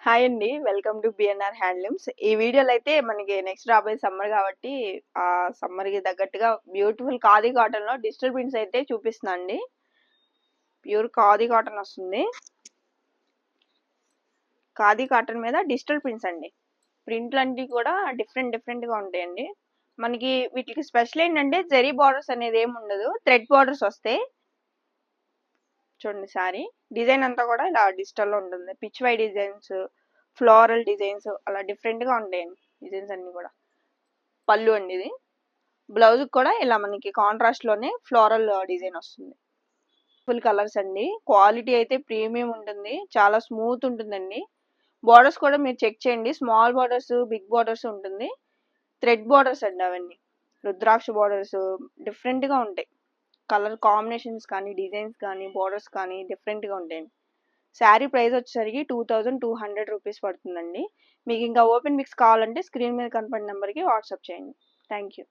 Hi అండి. Welcome to BNR handlooms. ఈ వీడియోలో అయితే మనకి నెక్స్ట్ రాబోయే సమ్మర్ కాబట్టి ఆ సమ్మర్‌కి తగ్గట్టుగా బ్యూటిఫుల్ ఖాదీ కాటన్‌లో డిజిటల్ ప్రింట్స్ అయితే చూపిస్తున్నా అండి. ప్యూర్ ఖాదీ కాటన్ వస్తుంది. ఖాదీ కాటన్ మీద డిజిటల్ ప్రింట్స్ అండి. ప్రింట్‌లన్నీ కూడా డిఫరెంట్‌గా ఉంటాయండి. మనకి వీటికి స్పెషల్ ఏంటంటే జరీ బార్డర్స్ అనేది ఏమి ఉండదు. థ్రెడ్ బార్డర్స్ వస్తాయి. చూడండి సారీ డిజైన్ అంతా కూడా ఇలా డిజిటల్లో ఉంటుంది. పిచ్ వై డిజైన్స్, ఫ్లోరల్ డిజైన్స్ అలా డిఫరెంట్గా ఉంటాయండి డిజైన్స్ అన్ని కూడా. పళ్ళు అండి ఇది. బ్లౌజ్ కూడా ఇలా మనకి కాంట్రాస్ట్ లోనే ఫ్లోరల్ డిజైన్ వస్తుంది. ఫుల్ కలర్స్ అండి. క్వాలిటీ అయితే ప్రీమియం ఉంటుంది. చాలా స్మూత్ ఉంటుందండి. బార్డర్స్ కూడా మీరు చెక్ చేయండి. స్మాల్ బార్డర్స్, బిగ్ బార్డర్స్ ఉంటుంది. థ్రెడ్ బార్డర్స్ అండి అవన్నీ. రుద్రాక్ష బార్డర్స్ డిఫరెంట్గా ఉంటాయి. కలర్ కాంబినేషన్స్ కానీ, డిజైన్స్ కానీ, బార్డర్స్ కానీ డిఫరెంట్గా ఉంటాయండి. శారీ ప్రైస్ వచ్చేసరికి 2200 రూపీస్ పడుతుందండి. మీకు ఇంకా ఓపెన్ మిక్స్ కావాలంటే స్క్రీన్ మీద కనపడిన నెంబర్కి వాట్సాప్ చేయండి. Thank you.